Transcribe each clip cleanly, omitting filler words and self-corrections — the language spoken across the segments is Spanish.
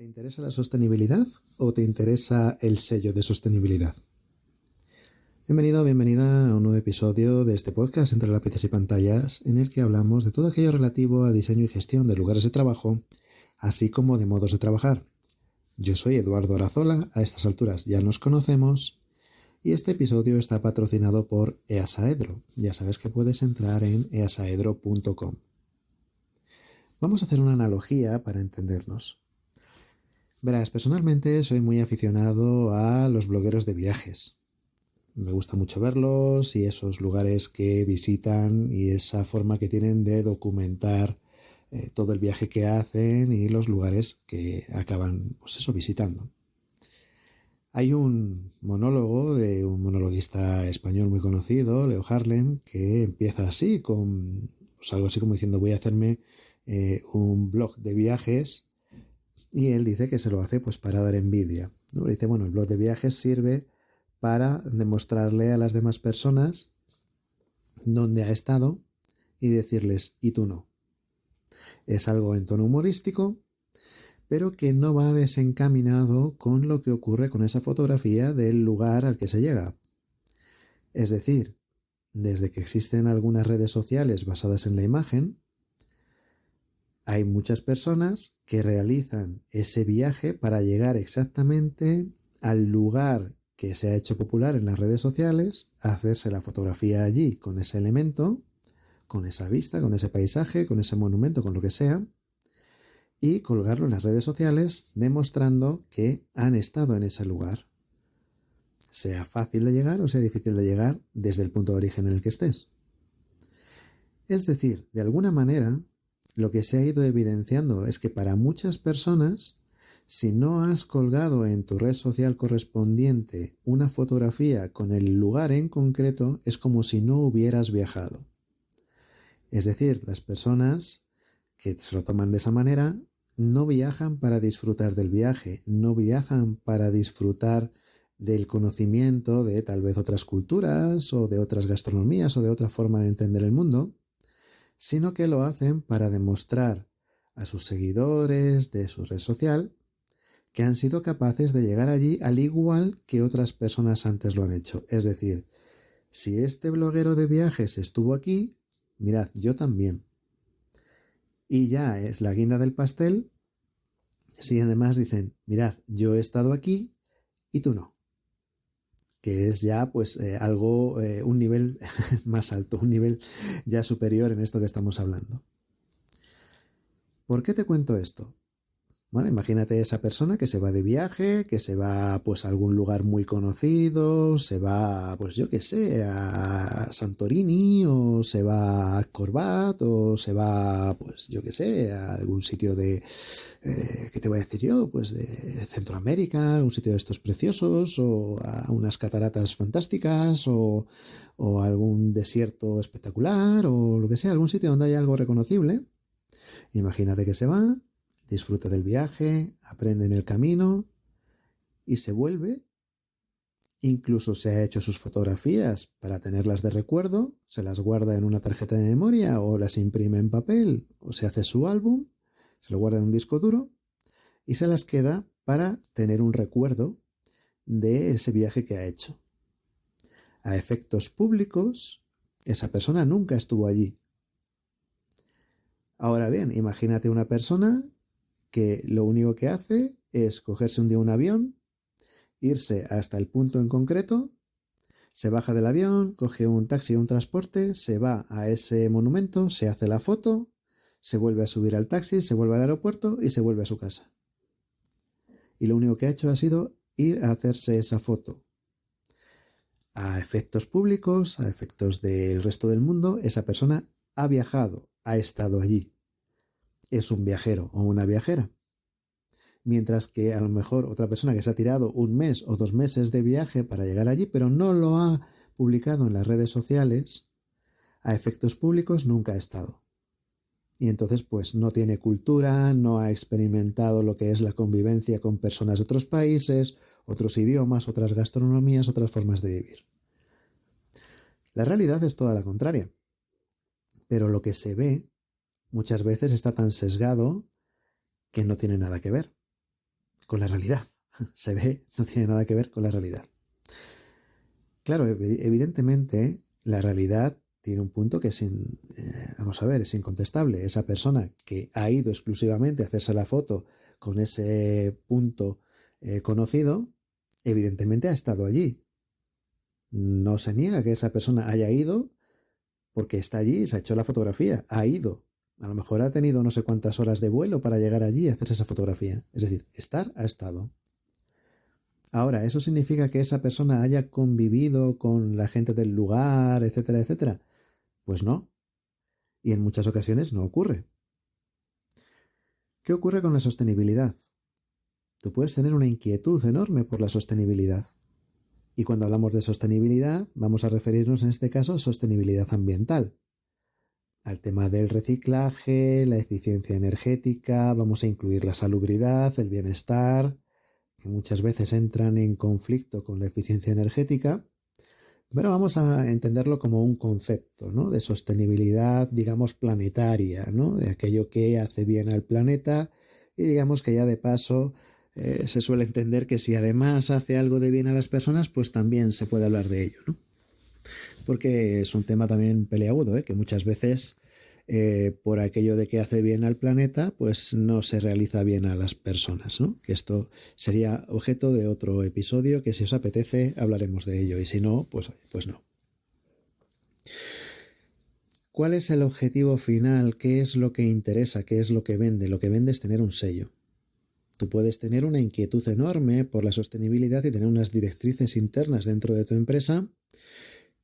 ¿Te interesa la sostenibilidad o te interesa el sello de sostenibilidad? Bienvenido o bienvenida a un nuevo episodio de este podcast Entre lápices y pantallas, en el que hablamos de todo aquello relativo a diseño y gestión de lugares de trabajo, así como de modos de trabajar. Yo soy Eduardo Arazola, a estas alturas ya nos conocemos, y este episodio está patrocinado por Easaedro. Ya sabes que puedes entrar en easaedro.com. Vamos a hacer una analogía para entendernos. Verás, personalmente soy muy aficionado a los blogueros de viajes. Me gusta mucho verlos y esos lugares que visitan y esa forma que tienen de documentar todo el viaje que hacen y los lugares que acaban, visitando. Hay un monólogo de un monologuista español muy conocido, Leo Harlem, que empieza así, con algo así como diciendo: voy a hacerme un blog de viajes. Y él dice que se lo hace para dar envidia, ¿no? Dice, bueno, el blog de viajes sirve para demostrarle a las demás personas dónde ha estado y decirles, y tú no. Es algo en tono humorístico, pero que no va desencaminado con lo que ocurre con esa fotografía del lugar al que se llega. Es decir, desde que existen algunas redes sociales basadas en la imagen, hay muchas personas que realizan ese viaje para llegar exactamente al lugar que se ha hecho popular en las redes sociales, a hacerse la fotografía allí con ese elemento, con esa vista, con ese paisaje, con ese monumento, con lo que sea, y colgarlo en las redes sociales demostrando que han estado en ese lugar. Sea fácil de llegar o sea difícil de llegar desde el punto de origen en el que estés. Es decir, de alguna manera, lo que se ha ido evidenciando es que para muchas personas, si no has colgado en tu red social correspondiente una fotografía con el lugar en concreto, es como si no hubieras viajado. Es decir, las personas que se lo toman de esa manera no viajan para disfrutar del viaje, no viajan para disfrutar del conocimiento de tal vez otras culturas o de otras gastronomías o de otra forma de entender el mundo, sino que lo hacen para demostrar a sus seguidores de su red social que han sido capaces de llegar allí al igual que otras personas antes lo han hecho. Es decir, si este bloguero de viajes estuvo aquí, mirad, yo también. Y ya es la guinda del pastel si además dicen, mirad, yo he estado aquí y tú no. Que es ya algo, un nivel más alto, un nivel ya superior en esto que estamos hablando. ¿Por qué te cuento esto? Bueno, imagínate esa persona que se va de viaje, que se va a algún lugar muy conocido, se va, yo qué sé, a Santorini, o se va a Corbat, o se va, yo qué sé, a algún sitio de, ¿qué te voy a decir yo? De Centroamérica, un sitio de estos preciosos, o a unas cataratas fantásticas, o a algún desierto espectacular, o lo que sea, algún sitio donde haya algo reconocible. Imagínate que se va, disfruta del viaje, aprende en el camino y se vuelve. Incluso se ha hecho sus fotografías para tenerlas de recuerdo, se las guarda en una tarjeta de memoria o las imprime en papel o se hace su álbum, se lo guarda en un disco duro y se las queda para tener un recuerdo de ese viaje que ha hecho. A efectos públicos, esa persona nunca estuvo allí. Ahora bien, imagínate una persona que lo único que hace es cogerse un día un avión, irse hasta el punto en concreto, se baja del avión, coge un taxi o un transporte, se va a ese monumento, se hace la foto, se vuelve a subir al taxi, se vuelve al aeropuerto y se vuelve a su casa. Y lo único que ha hecho ha sido ir a hacerse esa foto. A efectos públicos, a efectos del resto del mundo, esa persona ha viajado, ha estado allí. Es un viajero o una viajera. Mientras que a lo mejor otra persona que se ha tirado un mes o 2 meses de viaje para llegar allí, pero no lo ha publicado en las redes sociales, a efectos públicos nunca ha estado. Y entonces no tiene cultura, no ha experimentado lo que es la convivencia con personas de otros países, otros idiomas, otras gastronomías, otras formas de vivir. La realidad es toda la contraria. Pero lo que se ve muchas veces está tan sesgado que no tiene nada que ver. con la realidad. Se ve, no tiene nada que ver con la realidad. Claro, evidentemente la realidad tiene un punto que es es incontestable. Esa persona que ha ido exclusivamente a hacerse la foto con ese punto conocido, evidentemente ha estado allí. No se niega que esa persona haya ido porque está allí y se ha hecho la fotografía. Ha ido. A lo mejor ha tenido no sé cuántas horas de vuelo para llegar allí y hacerse esa fotografía. Es decir, estar ha estado. Ahora, ¿eso significa que esa persona haya convivido con la gente del lugar, etcétera, etcétera? Pues no. Y en muchas ocasiones no ocurre. ¿Qué ocurre con la sostenibilidad? Tú puedes tener una inquietud enorme por la sostenibilidad. Y cuando hablamos de sostenibilidad, vamos a referirnos en este caso a sostenibilidad ambiental. Al tema del reciclaje, la eficiencia energética, vamos a incluir la salubridad, el bienestar, que muchas veces entran en conflicto con la eficiencia energética, pero vamos a entenderlo como un concepto, ¿no? De sostenibilidad, digamos, planetaria, ¿no? De aquello que hace bien al planeta y digamos que ya de paso se suele entender que si además hace algo de bien a las personas, pues también se puede hablar de ello, ¿no? Porque es un tema también peleagudo, que muchas veces por aquello de que hace bien al planeta, pues no se realiza bien a las personas, ¿no? Que esto sería objeto de otro episodio que si os apetece hablaremos de ello y si no, pues no. ¿Cuál es el objetivo final? ¿Qué es lo que interesa? ¿Qué es lo que vende? Lo que vende es tener un sello. Tú puedes tener una inquietud enorme por la sostenibilidad y tener unas directrices internas dentro de tu empresa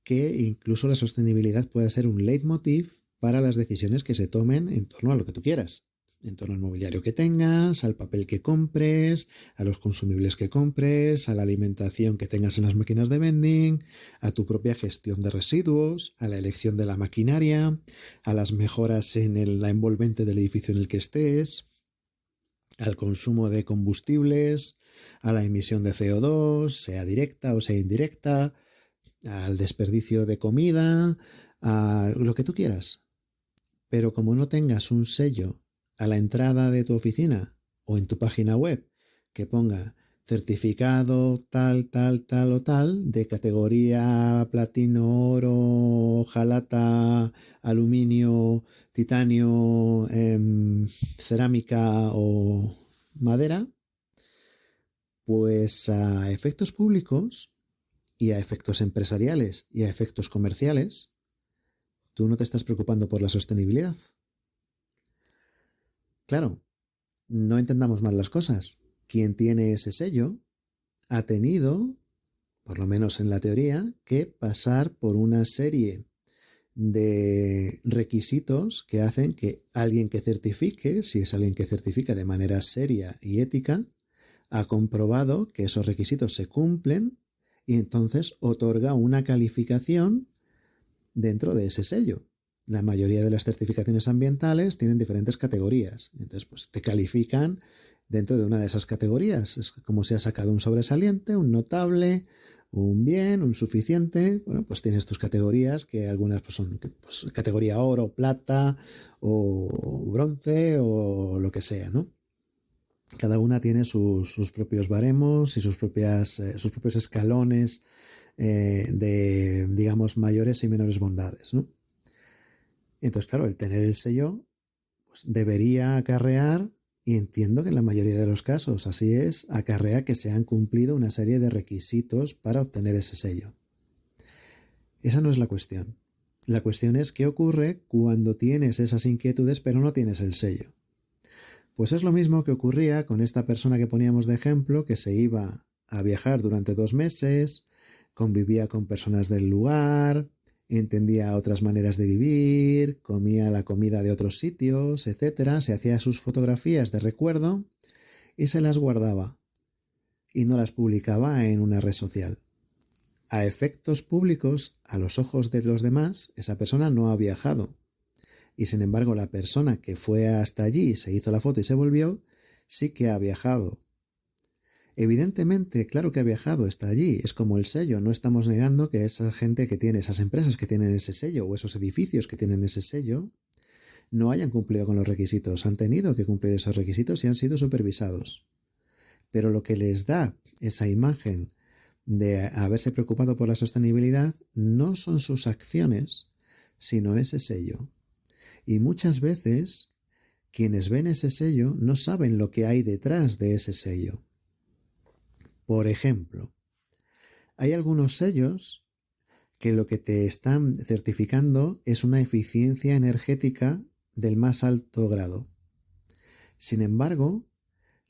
que incluso la sostenibilidad puede ser un leitmotiv para las decisiones que se tomen en torno a lo que tú quieras. En torno al mobiliario que tengas, al papel que compres, a los consumibles que compres, a la alimentación que tengas en las máquinas de vending, a tu propia gestión de residuos, a la elección de la maquinaria, a las mejoras en la envolvente del edificio en el que estés, al consumo de combustibles, a la emisión de CO2, sea directa o sea indirecta, al desperdicio de comida, a lo que tú quieras. Pero como no tengas un sello a la entrada de tu oficina o en tu página web que ponga certificado tal, tal, tal o tal de categoría platino, oro, hojalata, aluminio, titanio, cerámica o madera, pues a efectos públicos y a efectos empresariales y a efectos comerciales, tú no te estás preocupando por la sostenibilidad. Claro, no entendamos mal las cosas. Quien tiene ese sello ha tenido, por lo menos en la teoría, que pasar por una serie de requisitos que hacen que alguien que certifique, si es alguien que certifica de manera seria y ética, ha comprobado que esos requisitos se cumplen y entonces otorga una calificación dentro de ese sello. La mayoría de las certificaciones ambientales tienen diferentes categorías. Entonces, pues te califican dentro de una de esas categorías. Es como si has sacado un sobresaliente, un notable, un bien, un suficiente. Bueno, pues tienes tus categorías, que algunas pues son pues, categoría oro, plata o bronce o lo que sea, ¿no? Cada una tiene sus propios baremos y sus propios escalones de, digamos, mayores y menores bondades, ¿no? Entonces, claro, el tener el sello pues, debería acarrear, y entiendo que en la mayoría de los casos así es, acarrea que se han cumplido una serie de requisitos para obtener ese sello. Esa no es la cuestión. La cuestión es qué ocurre cuando tienes esas inquietudes pero no tienes el sello. Pues es lo mismo que ocurría con esta persona que poníamos de ejemplo, que se iba a viajar durante 2 meses, convivía con personas del lugar, entendía otras maneras de vivir, comía la comida de otros sitios, etc. Se hacía sus fotografías de recuerdo y se las guardaba y no las publicaba en una red social. A efectos públicos, a los ojos de los demás, esa persona no ha viajado. Y sin embargo, la persona que fue hasta allí, se hizo la foto y se volvió, sí que ha viajado. Evidentemente, claro que ha viajado, está allí, es como el sello, no estamos negando que esa gente que tiene, esas empresas que tienen ese sello o esos edificios que tienen ese sello, no hayan cumplido con los requisitos, han tenido que cumplir esos requisitos y han sido supervisados. pero lo que les da esa imagen de haberse preocupado por la sostenibilidad no son sus acciones, sino ese sello. Y muchas veces quienes ven ese sello no saben lo que hay detrás de ese sello. Por ejemplo, hay algunos sellos que lo que te están certificando es una eficiencia energética del más alto grado. Sin embargo,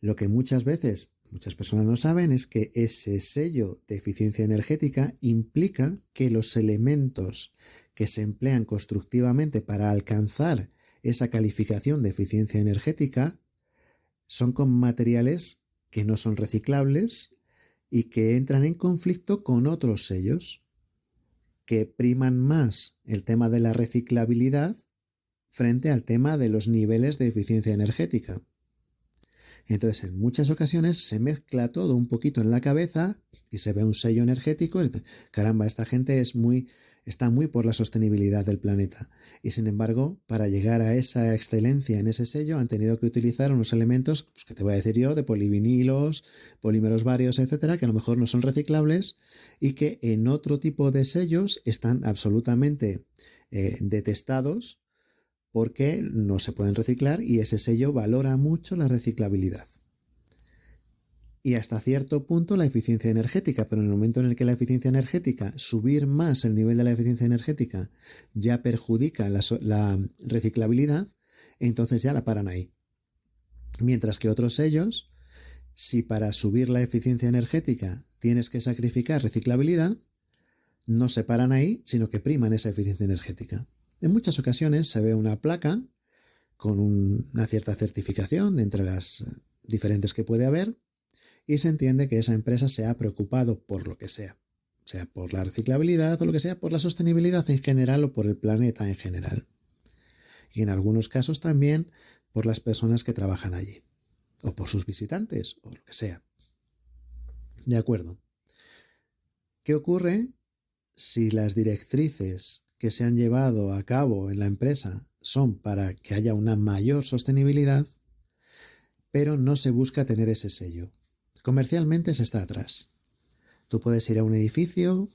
lo que muchas personas no saben es que ese sello de eficiencia energética implica que los elementos que se emplean constructivamente para alcanzar esa calificación de eficiencia energética son con materiales que no son reciclables y que entran en conflicto con otros sellos que priman más el tema de la reciclabilidad frente al tema de los niveles de eficiencia energética. Entonces, en muchas ocasiones se mezcla todo un poquito en la cabeza y se ve un sello energético. Caramba, esta gente está muy por la sostenibilidad del planeta. Y sin embargo, para llegar a esa excelencia en ese sello han tenido que utilizar unos elementos, pues, que te voy a decir yo, de polivinilos, polímeros varios, etcétera, que a lo mejor no son reciclables y que en otro tipo de sellos están absolutamente detestados, porque no se pueden reciclar y ese sello valora mucho la reciclabilidad. Y hasta cierto punto la eficiencia energética, pero en el momento en el que la eficiencia energética, subir más el nivel de la eficiencia energética, ya perjudica la reciclabilidad, entonces ya la paran ahí. Mientras que otros sellos, si para subir la eficiencia energética tienes que sacrificar reciclabilidad, no se paran ahí, sino que priman esa eficiencia energética. En muchas ocasiones se ve una placa con una cierta certificación entre las diferentes que puede haber y se entiende que esa empresa se ha preocupado por lo que sea por la reciclabilidad o lo que sea, por la sostenibilidad en general o por el planeta en general. Y en algunos casos también por las personas que trabajan allí o por sus visitantes o lo que sea. De acuerdo. ¿Qué ocurre si las directrices que se han llevado a cabo en la empresa son para que haya una mayor sostenibilidad, pero no se busca tener ese sello? Comercialmente se está atrás. Tú puedes ir a un edificio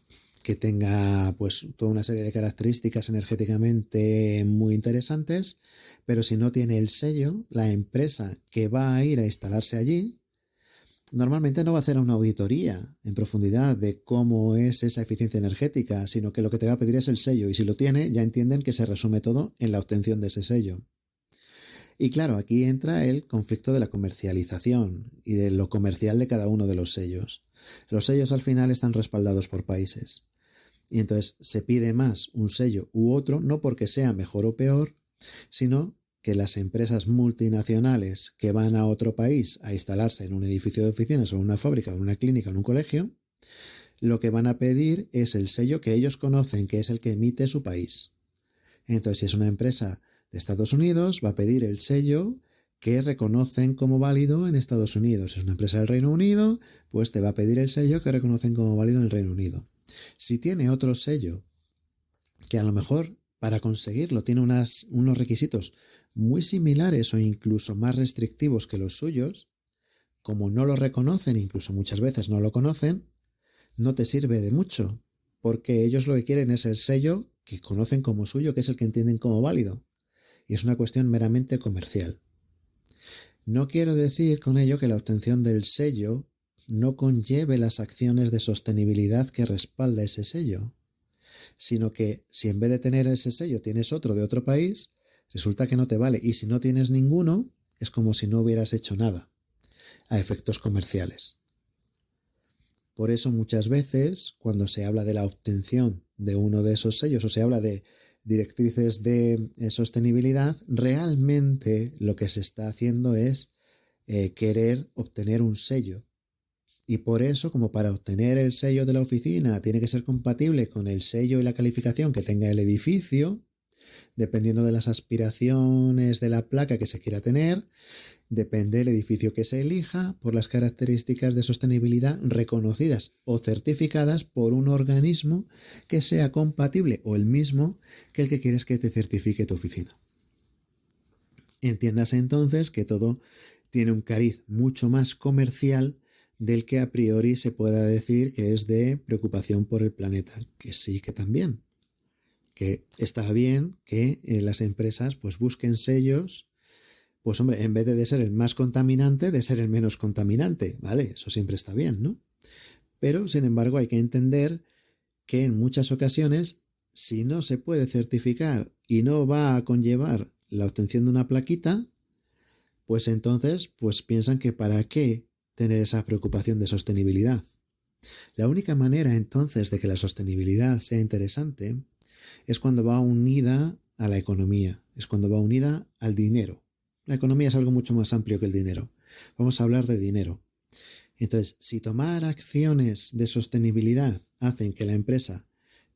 que tenga pues toda una serie de características energéticamente muy interesantes, pero si no tiene el sello, la empresa que va a ir a instalarse allí normalmente no va a hacer una auditoría en profundidad de cómo es esa eficiencia energética, sino que lo que te va a pedir es el sello, y si lo tiene, ya entienden que se resume todo en la obtención de ese sello. Y claro, aquí entra el conflicto de la comercialización y de lo comercial de cada uno de los sellos. Los sellos al final están respaldados por países. Y entonces se pide más un sello u otro, no porque sea mejor o peor, sino que las empresas multinacionales que van a otro país a instalarse en un edificio de oficinas o en una fábrica, o en una clínica o en un colegio, lo que van a pedir es el sello que ellos conocen, que es el que emite su país. Entonces, si es una empresa de Estados Unidos, va a pedir el sello que reconocen como válido en Estados Unidos. Si es una empresa del Reino Unido, pues te va a pedir el sello que reconocen como válido en el Reino Unido. Si tiene otro sello que a lo mejor para conseguirlo tiene unos requisitos muy similares o incluso más restrictivos que los suyos, como no lo reconocen, incluso muchas veces no lo conocen, no te sirve de mucho, porque ellos lo que quieren es el sello que conocen como suyo, que es el que entienden como válido, y es una cuestión meramente comercial. No quiero decir con ello que la obtención del sello no conlleve las acciones de sostenibilidad que respalda ese sello, sino que si en vez de tener ese sello tienes otro de otro país, resulta que no te vale, y si no tienes ninguno, es como si no hubieras hecho nada, a efectos comerciales. Por eso muchas veces, cuando se habla de la obtención de uno de esos sellos o se habla de directrices de sostenibilidad, realmente lo que se está haciendo es querer obtener un sello. Y por eso, como para obtener el sello de la oficina tiene que ser compatible con el sello y la calificación que tenga el edificio, dependiendo de las aspiraciones de la placa que se quiera tener, depende del edificio que se elija por las características de sostenibilidad reconocidas o certificadas por un organismo que sea compatible o el mismo que el que quieres que te certifique tu oficina. Entiéndase entonces que todo tiene un cariz mucho más comercial del que a priori se pueda decir que es de preocupación por el planeta, que sí que también. Que está bien que las empresas pues busquen sellos, pues hombre, en vez de ser el más contaminante, de ser el menos contaminante, ¿vale? Eso siempre está bien, ¿no? Pero, sin embargo, hay que entender que en muchas ocasiones, si no se puede certificar y no va a conllevar la obtención de una plaquita, pues entonces pues piensan que para qué tener esa preocupación de sostenibilidad. La única manera entonces de que la sostenibilidad sea interesante es cuando va unida a la economía, es cuando va unida al dinero. La economía es algo mucho más amplio que el dinero. Vamos a hablar de dinero. Entonces, si tomar acciones de sostenibilidad hacen que la empresa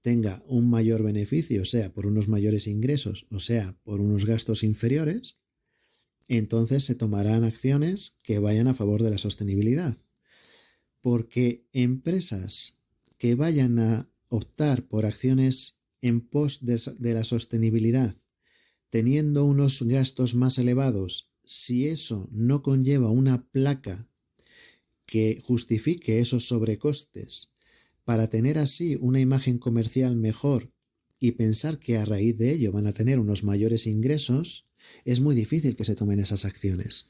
tenga un mayor beneficio, sea por unos mayores ingresos o sea por unos gastos inferiores, entonces se tomarán acciones que vayan a favor de la sostenibilidad. Porque empresas que vayan a optar por acciones en pos de la sostenibilidad, teniendo unos gastos más elevados, si eso no conlleva una placa que justifique esos sobrecostes para tener así una imagen comercial mejor y pensar que a raíz de ello van a tener unos mayores ingresos, es muy difícil que se tomen esas acciones.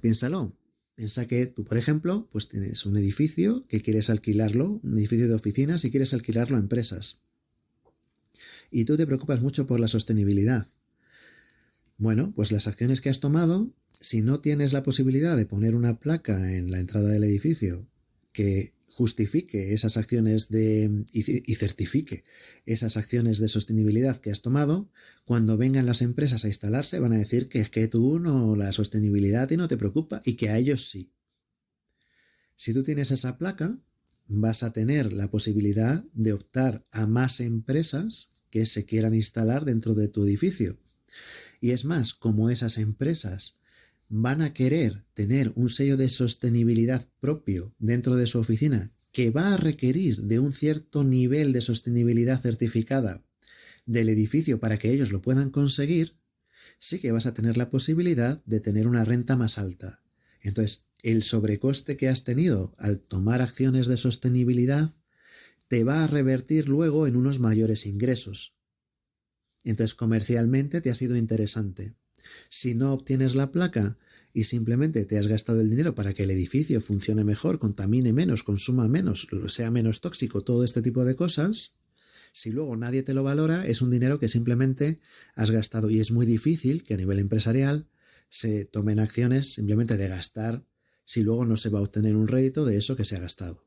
Piénsalo. Piensa que tú, por ejemplo, pues tienes un edificio que quieres alquilarlo, un edificio de oficinas y quieres alquilarlo a empresas. Y tú te preocupas mucho por la sostenibilidad. Bueno, pues las acciones que has tomado, si no tienes la posibilidad de poner una placa en la entrada del edificio que justifique esas acciones y certifique esas acciones de sostenibilidad que has tomado, cuando vengan las empresas a instalarse van a decir que es que tú no, la sostenibilidad y no te preocupa y que a ellos sí. Si tú tienes esa placa, vas a tener la posibilidad de optar a más empresas que se quieran instalar dentro de tu edificio. Y es más, como esas empresas van a querer tener un sello de sostenibilidad propio dentro de su oficina que va a requerir de un cierto nivel de sostenibilidad certificada del edificio para que ellos lo puedan conseguir, sí que vas a tener la posibilidad de tener una renta más alta. Entonces, el sobrecoste que has tenido al tomar acciones de sostenibilidad te va a revertir luego en unos mayores ingresos. Entonces, comercialmente te ha sido interesante. Si no obtienes la placa y simplemente te has gastado el dinero para que el edificio funcione mejor, contamine menos, consuma menos, sea menos tóxico, todo este tipo de cosas, si luego nadie te lo valora, es un dinero que simplemente has gastado y es muy difícil que a nivel empresarial se tomen acciones simplemente de gastar si luego no se va a obtener un rédito de eso que se ha gastado.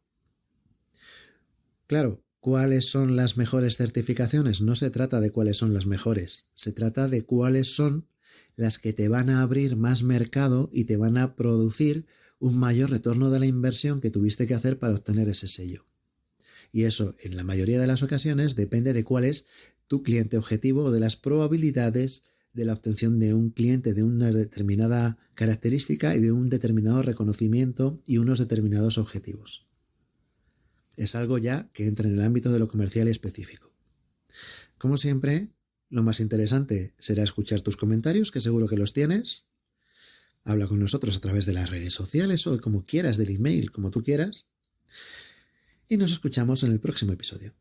Claro, ¿cuáles son las mejores certificaciones? No se trata de cuáles son las mejores, se trata de cuáles son las que te van a abrir más mercado y te van a producir un mayor retorno de la inversión que tuviste que hacer para obtener ese sello. Y eso, en la mayoría de las ocasiones, depende de cuál es tu cliente objetivo o de las probabilidades de la obtención de un cliente de una determinada característica y de un determinado reconocimiento y unos determinados objetivos. Es algo ya que entra en el ámbito de lo comercial y específico. Como siempre, lo más interesante será escuchar tus comentarios, que seguro que los tienes. Habla con nosotros a través de las redes sociales o como quieras, del email, como tú quieras. Y nos escuchamos en el próximo episodio.